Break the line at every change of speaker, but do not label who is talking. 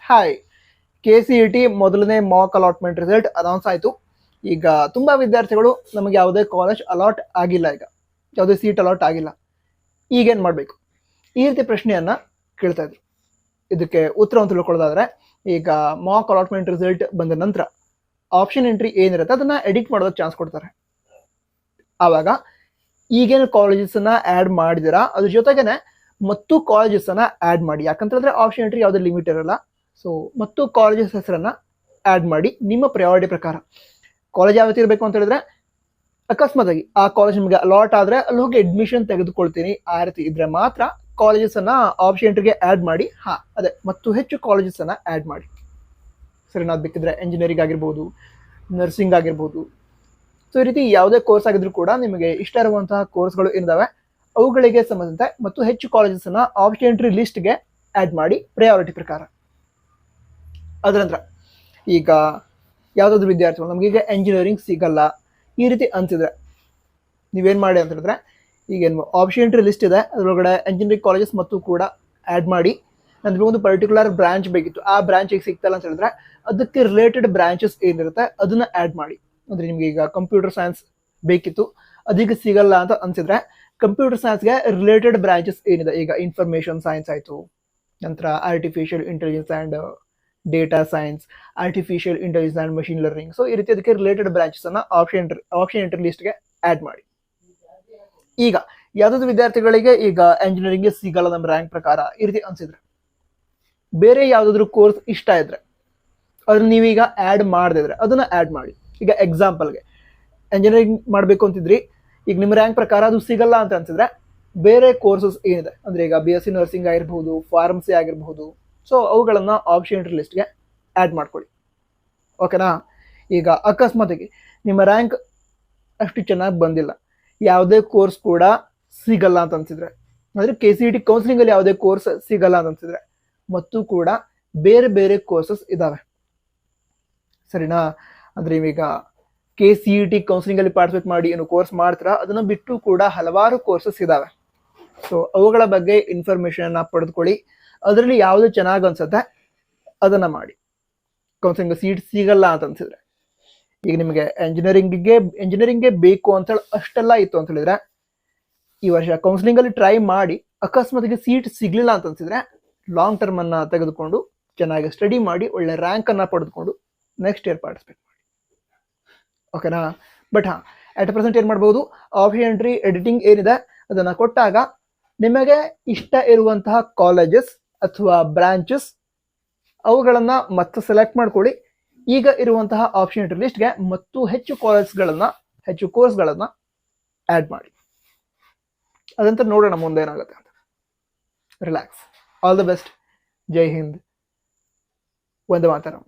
Hi, KCET ಮೊದಲನೇ Mach allotment result announce ಆಯಿತು. ಈಗ ತುಂಬ ವಿದ್ಯಾರ್ಥಿಗಳು ನಮಗೆ ಯಾವುದೇ ಕಾಲೇಜ್ ಅಲಾಟ್ ಆಗಿಲ್ಲ, ಈಗ ಯಾವುದೇ ಸೀಟ್ ಅಲಾಟ್ ಆಗಿಲ್ಲ, ಈಗೇನು ಮಾಡಬೇಕು ಈ ರೀತಿ ಪ್ರಶ್ನೆಯನ್ನು ಕೇಳ್ತಾ ಇದ್ರು. ಇದಕ್ಕೆ ಉತ್ತರವನ್ನು ತಿಳ್ಕೊಳ್ಳೋದಾದ್ರೆ, ಈಗ ಮಾಕ್ ಅಲಾಟ್ಮೆಂಟ್ ರಿಸಲ್ಟ್ ಬಂದ ನಂತರ ಆಪ್ಷನ್ ಎಂಟ್ರಿ ಏನಿರುತ್ತೆ ಅದನ್ನು ಎಡಿಟ್ ಮಾಡೋದಕ್ಕೆ ಚಾನ್ಸ್ ಕೊಡ್ತಾರೆ. ಆವಾಗ ಈಗೇನು ಕಾಲೇಜಸ್ಸನ್ನು ಆ್ಯಡ್ ಮಾಡಿದಿರಾ ಅದ್ರ ಜೊತೆಗೇನೆ ಮತ್ತು ಕಾಲೇಜಸ್ಸನ್ನು ಆ್ಯಡ್ ಮಾಡಿ. ಯಾಕಂತಂದರೆ ಆಪ್ಷನ್ ಎಂಟ್ರಿ ಯಾವುದೇ ಲಿಮಿಟ್ ಇರಲ್ಲ. ಸೊ ಮತ್ತು ಕಾಲೇಜಸ್ ಹೆಸರನ್ನು ಆ್ಯಡ್ ಮಾಡಿ ನಿಮ್ಮ ಪ್ರಯಾರಿಟಿ ಪ್ರಕಾರ. ಕಾಲೇಜ್ ಯಾವತ್ತು ಇರಬೇಕು ಅಂತ ಹೇಳಿದ್ರೆ, ಅಕಸ್ಮಾತಾಗಿ ಆ ಕಾಲೇಜ್ ನಿಮಗೆ ಅಲಾಟ್ ಆದರೆ ಅಲ್ಲಿ ಹೋಗಿ ಅಡ್ಮಿಷನ್ ತೆಗೆದುಕೊಳ್ತೀನಿ ಆ ರೀತಿ ಇದ್ರೆ ಮಾತ್ರ ಕಾಲೇಜಸ್ಸನ್ನು ಆಪ್ಷನ್ ಎಂಟ್ರಿಗೆ ಆ್ಯಡ್ ಮಾಡಿ. ಅದೇ ಮತ್ತು ಹೆಚ್ಚು ಕಾಲೇಜಸ್ಸನ್ನು ಆ್ಯಡ್ ಮಾಡಿ. ಸರಿನಾ? ಅದು ಬೇಕಿದ್ರೆ ಎಂಜಿನಿಯರಿಂಗ್ ಆಗಿರ್ಬೋದು, ನರ್ಸಿಂಗ್ ಆಗಿರ್ಬೋದು. ಸೊ ಈ ರೀತಿ ಯಾವುದೇ ಕೋರ್ಸ್ ಆಗಿದ್ರು ಕೂಡ ನಿಮಗೆ ಇಷ್ಟ ಇರುವಂತಹ ಕೋರ್ಸ್ಗಳು ಏನಿದಾವೆ ಅವುಗಳಿಗೆ ಸಂಬಂಧಿಸಿದಂತೆ ಮತ್ತು ಹೆಚ್ಚು ಕಾಲೇಜಸ್ಸನ್ನು ಆಪ್ಷನ್ ಎಂಟ್ರಿ ಲಿಸ್ಟ್ಗೆ ಆ್ಯಡ್ ಮಾಡಿ ಪ್ರಯಾರಿಟಿ ಪ್ರಕಾರ. ಅದರ ನಂತರ ಈಗ ಯಾವುದಾದ್ರೂ ವಿದ್ಯಾರ್ಥಿಗಳು ನಮಗೀಗ ಎಂಜಿನಿಯರಿಂಗ್ ಸಿಗಲ್ಲ ಈ ರೀತಿ ಅನಿಸಿದ್ರೆ ನೀವೇನು ಮಾಡಿ ಅಂತ ಹೇಳಿದ್ರೆ, ಈಗೇನು ಆಪ್ಷನ್ ಎಂಟ್ರಿ ಲಿಸ್ಟ್ ಇದೆ ಅದರೊಳಗಡೆ ಎಂಜಿನಿಯರಿಂಗ್ ಕಾಲೇಜಸ್ ಮತ್ತು ಕೂಡ ಆ್ಯಡ್ ಮಾಡಿ. ನಮಗೆ ಒಂದು ಪರ್ಟಿಕ್ಯುಲರ್ ಬ್ರಾಂಚ್ ಬೇಕಿತ್ತು, ಆ ಬ್ರಾಂಚ್ ಈಗ ಸಿಗ್ತಲ್ಲ ಅಂತ ಹೇಳಿದ್ರೆ ಅದಕ್ಕೆ ರಿಲೇಟೆಡ್ ಬ್ರಾಂಚಸ್ ಏನಿರುತ್ತೆ ಅದನ್ನು ಆ್ಯಡ್ ಮಾಡಿ. ಅಂದರೆ ನಿಮಗೆ ಈಗ ಕಂಪ್ಯೂಟರ್ ಸೈನ್ಸ್ ಬೇಕಿತ್ತು, ಅದಕ್ಕೆ ಸಿಗಲ್ಲ ಅಂತ ಅನಿಸಿದ್ರೆ ಕಂಪ್ಯೂಟರ್ ಸೈನ್ಸ್ಗೆ ರಿಲೇಟೆಡ್ ಬ್ರಾಂಚಸ್ ಏನಿದೆ, ಈಗ ಇನ್ಫಾರ್ಮೇಷನ್ ಸೈನ್ಸ್ ಆಯಿತು, ನಂತರ artificial intelligence and data science, artificial intelligence and machine learning. So ಈ ರೀತಿ ಅದಕ್ಕೆ ರಿಲೇಟೆಡ್ ಬ್ರಾಂಚಸನ್ನು ಆಪ್ಷನ್ ಎಂಟ್ರಿ ಲಿಸ್ಟ್ಗೆ ಆ್ಯಡ್ ಮಾಡಿ. ಈಗ ಯಾವುದಾದ್ರು ವಿದ್ಯಾರ್ಥಿಗಳಿಗೆ ಈಗ ಎಂಜಿನಿಯರಿಂಗ್ಗೆ ಸಿಗಲ್ಲ ನಮ್ಮ ರ್ಯಾಂಕ್ ಪ್ರಕಾರ ಈ ರೀತಿ ಅನಿಸಿದ್ರೆ, ಬೇರೆ ಯಾವುದಾದ್ರೂ ಕೋರ್ಸ್ ಇಷ್ಟ ಇದ್ರೆ ಅದನ್ನ ನೀವೀಗ ಆ್ಯಡ್ ಮಾಡದಿದ್ರೆ ಅದನ್ನು ಆ್ಯಡ್ ಮಾಡಿ. ಈಗ ಎಕ್ಸಾಂಪಲ್ಗೆ ಎಂಜಿನಿಯರಿಂಗ್ ಮಾಡಬೇಕು ಅಂತಿದ್ರಿ, ಈಗ ನಿಮ್ಮ ರ್ಯಾಂಕ್ ಪ್ರಕಾರ ಅದು ಸಿಗಲ್ಲ ಅಂತ ಅನಿಸಿದ್ರೆ ಬೇರೆ ಕೋರ್ಸಸ್ ಏನಿದೆ ಅಂದರೆ ಈಗ BSc ನರ್ಸಿಂಗ್ ಆಗಿರ್ಬೋದು, ಫಾರ್ಮಸಿ ಆಗಿರ್ಬೋದು, ಸೊ ಅವುಗಳನ್ನು ಆಪ್ಷನ್ ಎಂಟ್ರಿ ಲಿಸ್ಟ್ಗೆ ಆ್ಯಡ್ ಮಾಡ್ಕೊಳ್ಳಿ. ಓಕೆನಾ? ಈಗ ಅಕಸ್ಮಾತಾಗಿ ನಿಮ್ಮ ರ್ಯಾಂಕ್ ಅಷ್ಟು ಚೆನ್ನಾಗಿ ಬಂದಿಲ್ಲ, ಯಾವುದೇ ಕೋರ್ಸ್ ಕೂಡ ಸಿಗಲ್ಲ ಅಂತ ಅನಿಸಿದ್ರೆ, ಅಂದರೆ KCET ಕೌನ್ಸಿಲಿಂಗಲ್ಲಿ ಯಾವುದೇ ಕೋರ್ಸ್ ಸಿಗಲ್ಲ ಅಂತ ಅನಿಸಿದ್ರೆ ಮತ್ತು ಕೂಡ ಬೇರೆ ಬೇರೆ ಕೋರ್ಸಸ್ ಇದ್ದಾವೆ. ಸರಿನಾ? ಅಂದರೆ ಈಗ KCET ಕೌನ್ಸಿಲಿಂಗಲ್ಲಿ ಪಾರ್ಟಿಸಿಪೇಟ್ ಮಾಡಿ ಏನು ಕೋರ್ಸ್ ಮಾಡ್ತೀರಾ ಅದನ್ನು ಬಿಟ್ಟು ಕೂಡ ಹಲವಾರು ಕೋರ್ಸಸ್ ಇದ್ದಾವೆ. ಸೊ ಅವುಗಳ ಬಗ್ಗೆ ಇನ್ಫಾರ್ಮೇಷನ್ನ ಪಡೆದುಕೊಳ್ಳಿ. ಅದರಲ್ಲಿ ಯಾವುದು ಚೆನ್ನಾಗಿ ಅನ್ಸುತ್ತೆ ಅದನ್ನು ಮಾಡಿ. ಕೌನ್ಸಿಲಿಂಗ್ ಸೀಟ್ ಸಿಗಲ್ಲ ಅಂತ ಅನ್ಸಿದ್ರೆ, ಈಗ ನಿಮಗೆ ಎಂಜಿನಿಯರಿಂಗ್ಗೆ ಬೇಕು ಅಂತೇಳಿ ಅಷ್ಟೆಲ್ಲ ಇತ್ತು ಅಂತ ಹೇಳಿದ್ರೆ ಈ ವರ್ಷ ಕೌನ್ಸಿಲಿಂಗಲ್ಲಿ ಟ್ರೈ ಮಾಡಿ. ಅಕಸ್ಮಾತಿಗೆ ಸೀಟ್ ಸಿಗಲಿಲ್ಲ ಅಂತ ಅನ್ಸಿದ್ರೆ ಲಾಂಗ್ ಟರ್ಮನ್ನು ತೆಗೆದುಕೊಂಡು ಚೆನ್ನಾಗಿ ಸ್ಟಡಿ ಮಾಡಿ ಒಳ್ಳೆ ರ್ಯಾಂಕನ್ನು ಪಡೆದುಕೊಂಡು ನೆಕ್ಸ್ಟ್ ಇಯರ್ ಪಾರ್ಟಿಸಿಪೇಟ್ ಮಾಡಿ. ಓಕೆನಾ? ಬಟ್ ಅಟ್ ಪ್ರೆಸೆಂಟ್ ಏನು ಮಾಡ್ಬೋದು, ಆಪ್ಷನ್ ಎಂಟ್ರಿ ಎಡಿಟಿಂಗ್ ಏನಿದೆ ಅದನ್ನು ಕೊಟ್ಟಾಗ ನಿಮಗೆ ಇಷ್ಟ ಇರುವಂತಹ ಕಾಲೇಜಸ್ ಅಥವಾ ಬ್ರಾಂಚಸ್ ಅವುಗಳನ್ನು ಮತ್ತೆ ಸೆಲೆಕ್ಟ್ ಮಾಡ್ಕೊಳ್ಳಿ. ಈಗ ಇರುವಂತಹ ಆಪ್ಷನ್ ಎಂಟ್ರಿ ಲಿಸ್ಟ್ಗೆ ಮತ್ತು ಹೆಚ್ಚು ಕೋರ್ಸ್ಗಳನ್ನು ಆ್ಯಡ್ ಮಾಡಿ. ಅದಂತ ನೋಡೋಣ ಮುಂದೆ ಏನಾಗುತ್ತೆ ಅಂತ. ರಿಲ್ಯಾಕ್ಸ್. All the best. ಜೈ ಹಿಂದ್. ವಂದೇ ಮಾತರಂ.